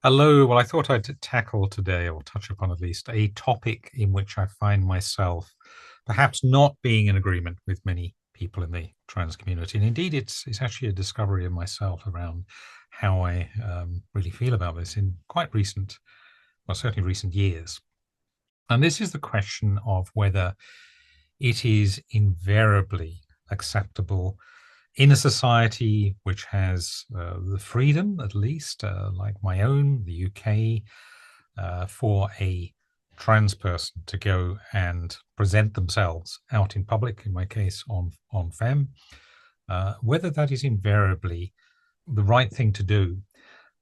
Hello. Well, I thought I'd tackle today, or touch upon at least, a topic in which I find myself perhaps not being in agreement with many people in the trans community. And indeed, it's actually a discovery of myself around how I really feel about this in quite recent, well, certainly recent years. And this is the question of whether it is invariably acceptable in a society which has the freedom, at least, like my own, the UK, for a trans person to go and present themselves out in public, in my case on femme, whether that is invariably the right thing to do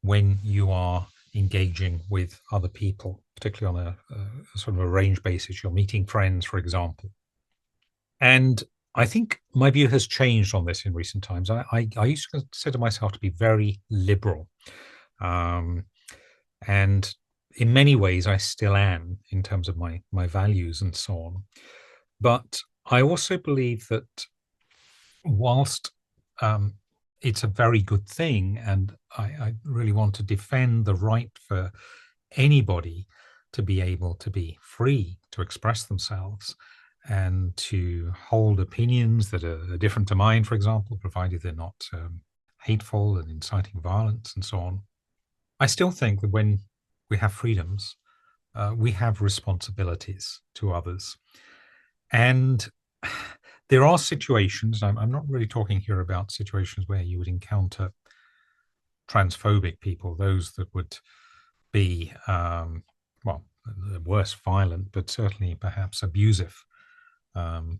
when you are engaging with other people, particularly on a sort of a range basis. You're meeting friends, for example. And I think my view has changed on this in recent times. I used to consider myself to be very liberal. Um, and in many ways, I still am in terms of my values and so on. But I also believe that whilst um, it's a very good thing, and I really want to defend the right for anybody to be able to be free to express themselves and to hold opinions that are different to mine, for example, provided they're not hateful and inciting violence and so on. I still think that when we have freedoms, we have responsibilities to others. And there are situations, I'm not really talking here about situations where you would encounter transphobic people, those that would be, well, worse, violent, but certainly perhaps abusive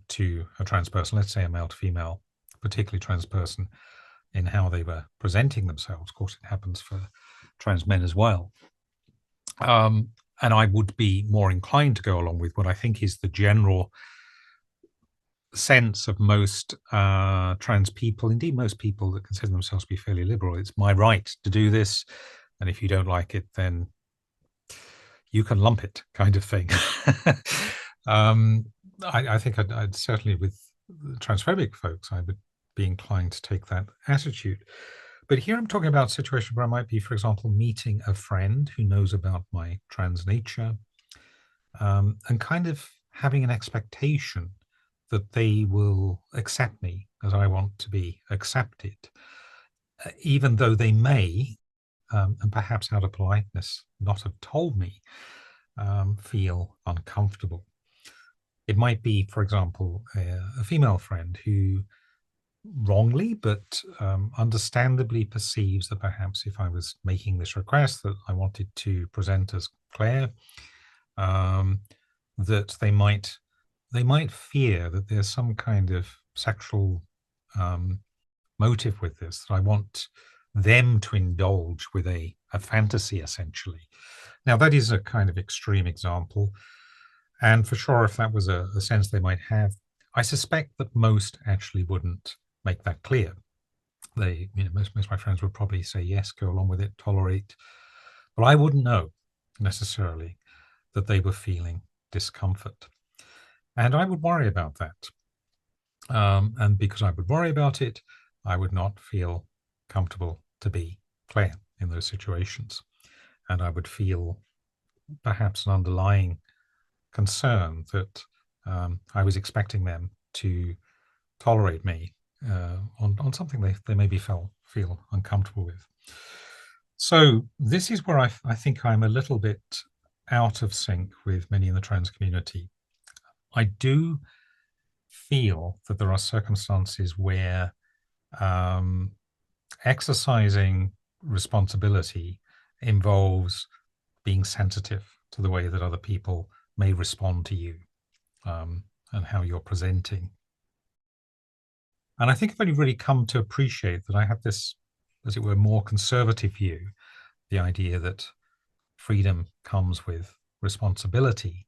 to a trans person, let's say a male to female, particularly trans person, in how they were presenting themselves. Of course, it happens for trans men as well. And I would be more inclined to go along with what I think is the general sense of most trans people, indeed most people that consider themselves to be fairly liberal. It's my right to do this, and if you don't like it, then you can lump it, kind of thing. um, I think I'd certainly, with transphobic folks, I would be inclined to take that attitude. But here I'm talking about a situation where I might be, for example, meeting a friend who knows about my trans nature, and kind of having an expectation that they will accept me as I want to be accepted, even though they may, and perhaps out of politeness, not have told me, feel uncomfortable. It might be, for example, a female friend who wrongly but understandably perceives that perhaps if I was making this request that I wanted to present as Claire, um, that they might fear that there's some kind of sexual um, motive with this, that I want them to indulge with a fantasy, essentially. Now, that is a kind of extreme example. And for sure, if that was a sense they might have, I suspect that most actually wouldn't make that clear. Most of my friends would probably say, yes, go along with it, tolerate. But I wouldn't know necessarily that they were feeling discomfort. And I would worry about that. And because I would worry about it, I would not feel comfortable to be Claire in those situations. And I would feel perhaps an underlying concern that I was expecting them to tolerate me on something they maybe feel uncomfortable with. So this is where I think I'm a little bit out of sync with many in the trans community. I do feel that there are circumstances where exercising responsibility involves being sensitive to the way that other people may respond to you, and how you're presenting. And I think I've only really come to appreciate that I have this, as it were, more conservative view, the idea that freedom comes with responsibility,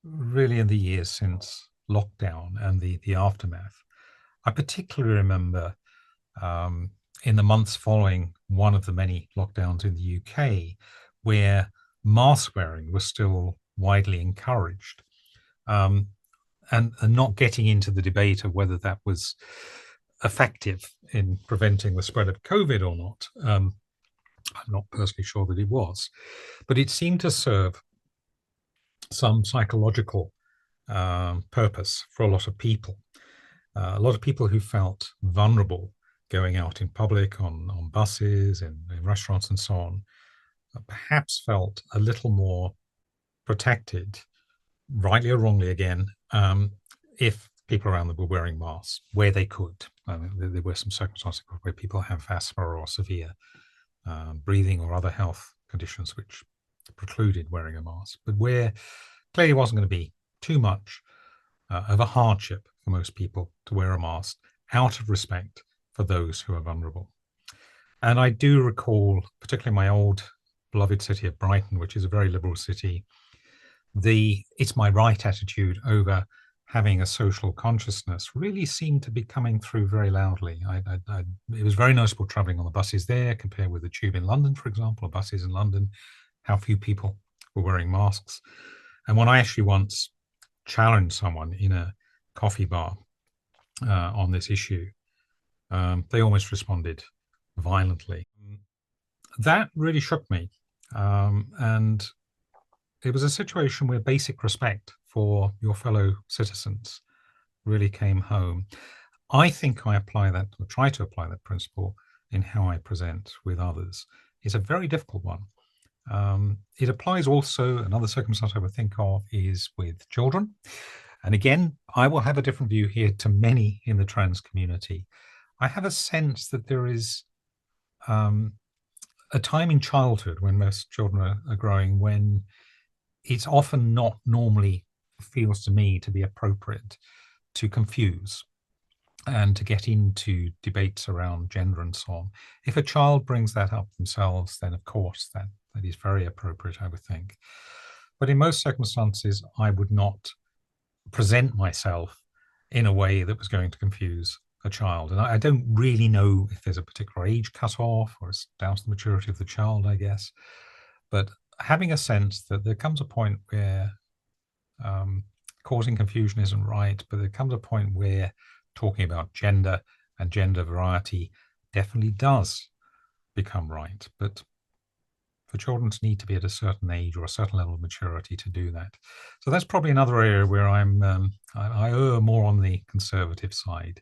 really in the years since lockdown and the aftermath. I particularly remember in the months following one of the many lockdowns in the UK, where mask wearing was still widely encouraged, and not getting into the debate of whether that was effective in preventing the spread of COVID or not. I'm not personally sure that it was, but it seemed to serve some psychological purpose for a lot of people. A lot of people who felt vulnerable going out in public, on buses, in restaurants, and so on, perhaps felt a little more protected, rightly or wrongly again, if people around them were wearing masks where they could. There were some circumstances where people have asthma or severe breathing or other health conditions which precluded wearing a mask, but where clearly wasn't going to be too much of a hardship for most people to wear a mask out of respect for those who are vulnerable. And I do recall, particularly my old beloved city of Brighton, which is a very liberal city, the "it's my right" attitude over having a social consciousness really seemed to be coming through very loudly. It was very noticeable traveling on the buses there compared with the tube in London, for example, or buses in London, how few people were wearing masks. And when I actually once challenged someone in a coffee bar on this issue, they almost responded violently. That really shook me. And it was a situation where basic respect for your fellow citizens really came home. I think I apply that, or try to apply that principle in how I present with others. It's a very difficult one. It applies also, another circumstance I would think of is with children. And again, I will have a different view here to many in the trans community. I have a sense that there is a time in childhood when most children are growing when it's often not normally, feels to me, to be appropriate to confuse and to get into debates around gender and so on. If a child brings that up themselves, then of course that is very appropriate, I would think. But in most circumstances, I would not present myself in a way that was going to confuse a child. And I don't really know if there's a particular age cutoff or it's down to the maturity of the child, I guess. But having a sense that there comes a point where causing confusion isn't right, but there comes a point where talking about gender and gender variety definitely does become right. But for children to need to be at a certain age or a certain level of maturity to do that. So that's probably another area where I err more on the conservative side.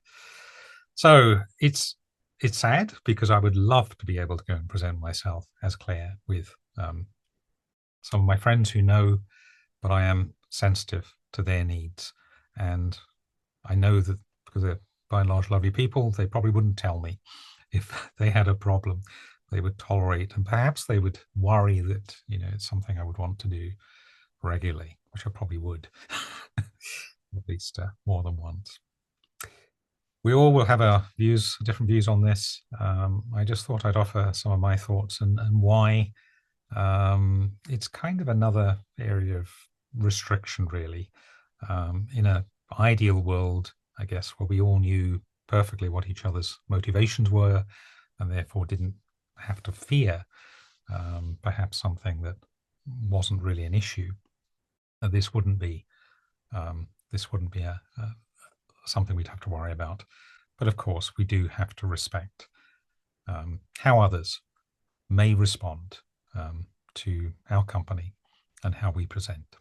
So it's sad because I would love to be able to go and present myself as Claire with some of my friends who know, but I am sensitive to their needs. And I know that because they're by and large lovely people, they probably wouldn't tell me if they had a problem. They would tolerate, and perhaps they would worry that, it's something I would want to do regularly, which I probably would, at least more than once. We all will have our views, different views on this. I just thought I'd offer some of my thoughts and why it's kind of another area of restriction, really. In an ideal world, I guess, where we all knew perfectly what each other's motivations were and therefore didn't have to fear perhaps something that wasn't really an issue. This wouldn't be something we'd have to worry about. But of course, we do have to respect how others may respond to our company and how we present.